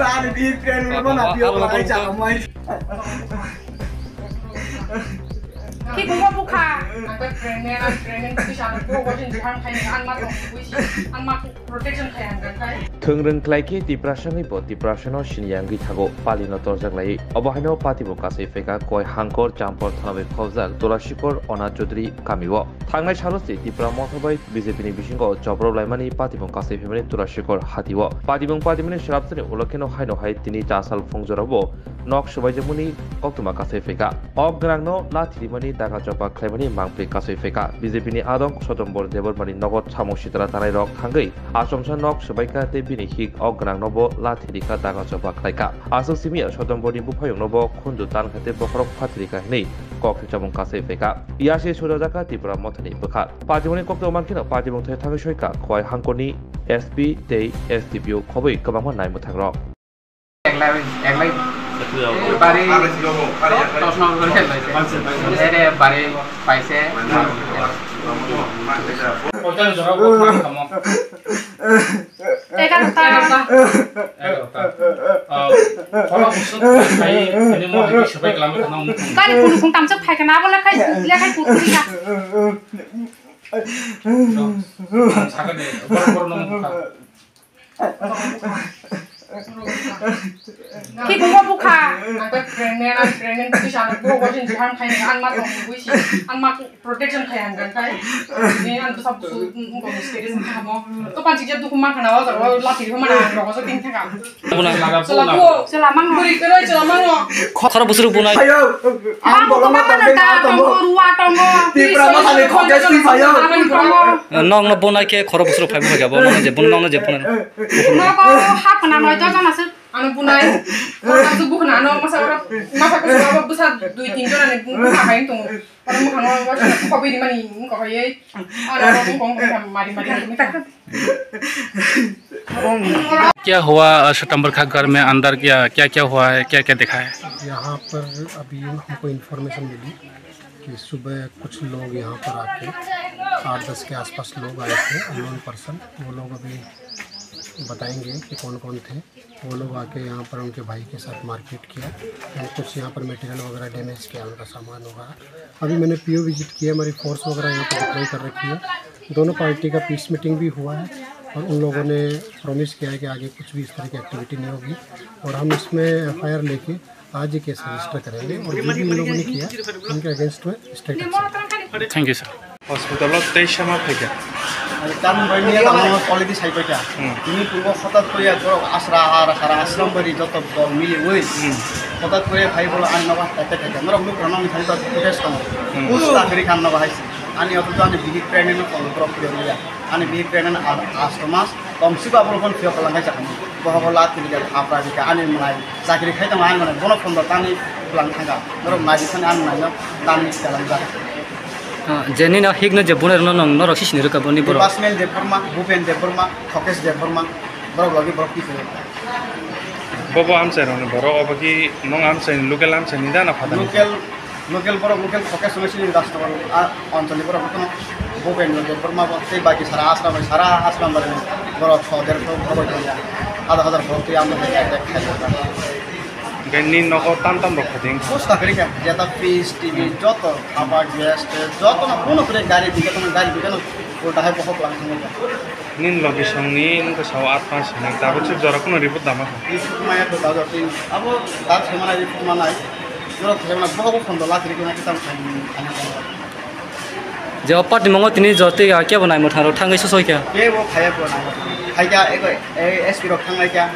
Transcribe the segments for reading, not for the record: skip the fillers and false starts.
ada di tren mana bio lai cak mai. Kikungwa buka, angkat training bisa aku wajib dihan kayak anmat wisi, anmat protection kayak angkat. Tungrung klaiki depression ibo depression o shinyangi thago palino torjak lai obahino patibo kasai feka koi hangkor jampor thanabe khojak tulashikor ona jodri kamiwo thangnai salosi dipra mothobai BJP ni bisingo jobro laimani patibo kasai femani tulashikor hatiwo patiboni shrabsani ulokeno haino hai tini jasal fungjorabo nok subaijamuni oktuma kasai feka obgrangno lathrimani daga joba khlaimani mangpli kasai feka BJP ni adong sotombor debormani nogot samoshitara tanai rok thangai asomsa nok subaika te bini hik ograng nobo lathirika daga joba khlaika asok simia sotombori bupayong nobo khundu tan khate bokrok phatrika nei kok chamung kasai feka iase sodajaka tipra mothani bukha patiboni kokto mankino patibong thai thangai soika khoi hangkoni SP dei STPO khoboi kabangma naimo thangrok eglai bari tosno berkel ere bari paise hotel jorabo kamu Egarta. Kalau busuk kayak ini mau habis supaya kelamin kena umum. Kali pun tamcap kai kana bola kai lihat putri ka. Sangat deh, baru nemu. Kikungwa buka, angkat training bisa aku wajib dihan kayak anmat wisi, anmat protection kayak angkat. Ini kan besar besar untuk mesti kamu. Tuh panci dia tuh kumang kana wajah, latih kemana? Rokok seting tengah. Selama beri kerja selama no. Khara busuk bunai. Ayo. Kamu kemana? Kamu ruah kamu. Tipra mana ni khojak si ayo. Nong na bunai ke khara busuk phai bhaga bo nong je bun nong na je bun. Noko hak kana noi to jana se anu bunai. Orang subuh kana no masa kusuara besar 2-3 jona ni kain tu. Orang mu kana wajah kopi di mani ko kaye. Ana kong mari minta. क्या हुआ सितंबर का घर में अंदर क्या हुआ है क्या देखा है? यहाँ पर अभी हमको इन्फॉर्मेशन मिली कि सुबह कुछ लोग यहाँ पर आके 8-10 के आसपास लोग आए थे अननोन पर्सन। वो लोग अभी बताएंगे कि कौन कौन थे। वो लोग आके यहाँ पर उनके भाई के साथ मारपीट किया और कुछ यहाँ पर मटेरियल वगैरह डैमेज किया, उनका सामान वगैरह। अभी मैंने PO विजिट किया, हमारी फोर्स वगैरह यहाँ पर डिप्लॉय कर रखी है। दोनों पार्टी का पीस मीटिंग भी हुआ है और उन लोगों ने प्रॉमिस किया है कि आगे कुछ भी इस तरह की एक्टिविटी नहीं होगी और हम इसमें FIR लेके आज ही केस रजिस्टर करेंगे और जो भी इन लोगों ने किया उनके अगेंस्ट में state action. Thank you sir. Hospital 23 मा फैगा काम बनिया काम क्वालिटी साइड क्या ini purbo khotat koya borok asra ar sara asram bari joto dol mili oi khotat koya bhai bolo an nawa tate tate norok mu pronom thali ta test kam usta kari kan nawa haisi ani oto ani big training no follow drop koriya ani big training astomas komsi ba bolo kon fio kalangai jakam bohola tiliga apra dika ani munai sakri khai ta man bono phone tani plan thanga norok maji khani an munai tani kalang jenny ना हिग न जेबुने न न रखि सिनि रका बनि बर पासमेल देबरमा भूपेन देबरमा खकेश देबरमा बरो लगी बरो की करे बबो आमसे रने बरो अब कि नंग आमसे लोकल आमसे निदा ना फादा लोकल बरो लोकल खकेश समस्या राष्ट्र अंचल बरो भूपेन देबरमा बते बाकी सारा आश्रम बरो 6-1.5 बरो आधा हजार भर्ती आम गन्नी नको ताम रखदिं कोस्ता करे क्या ज्यादा फीस टीवी जतो खाबा गैस जतो ना कोनो करे गाड़ी दिके तो गाड़ी दिके ना उल्टा है बहुत लाग संगे निन लोकेशन नि इनको 7-8 ने ताबो छ जरा कोनो रिपोर्ट दामा रिपोर्ट माया तो दाजो तीन अब तात छमना रिपोर्ट मानाय जरा छमना बहुत फंद ला तरी के तम जे अपार्टी मंगो तिनी जते क्या बनाय मथारो थांगै ससय क्या के वो खाया बनाय खाय क्या एसपी रख थांगै क्या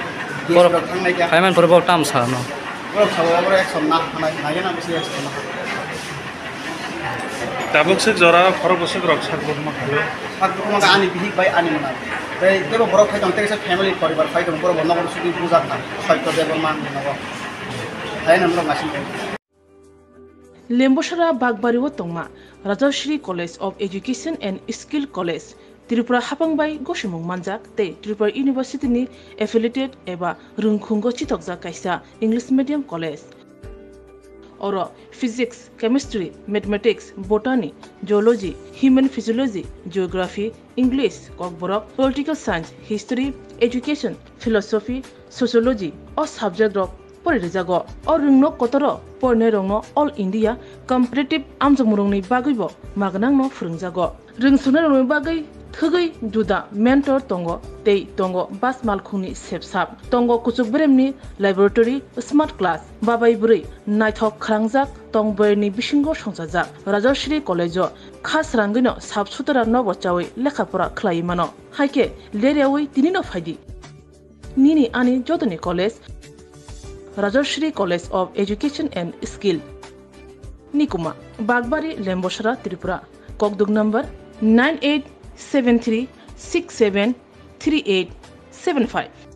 बर थांगै क्या खायमान परबो टाम सा न बर खाबो बर एक समना नाय ना बेसी एक्सना ताबुक से जरा खरो बसक रक्षा गुमा खायो सात गुमा आनी बिहि बाय आनी मना ते केबो बर खाय तंते से फैमिली परिवार खाय तंबर बन्ना कर सुदि पूजा था सत्य देव मान नबो हाय नम्र मासिन लेम्बोसरा बागबारिव तंगमा Rajshree college of education and skill college Tripura हापांबाई गसुमुं मानजाक ते त्रिपुरा यूनिवर्सिटी नि एफिलिएटेड एबा रुंखुंगो चितकजा कायसा इंग्लिश मीडियम कॉलेज और physics chemistry mathematics botany geology human physiology geography English कक बरक political science history education philosophy sociology और सब्जेक्ट रक परिजागो और रिंगनो कतर परने रंगनो ऑल इंडिया कम्पिटिटिव आमजमुरंनि बागैबो मागनांनो फोरोंजागो रिंसुनो रंगनि बागै थगै जुदा मेंटर तंगो तै तंगो बास मालखुंनि सेबसाब तंगो कुचुक ब्रेमनि लैबोरेटरी स्मार्ट क्लास बाबाय बुरै नायथक खालांजाक तंबयनि बिसिंगो संसाजाक राजश्री कलेजो खास रांगैनो साबसुतरा नबचावै लेखाफोरा खलायमानो हायके लेरियावै तिनिनो फायदि निनि आनि जतनि college Rajshree college of education and skill निकुमा बागबारी लेम्बोसरा त्रिपुरा ककदुग नंबर 9873673875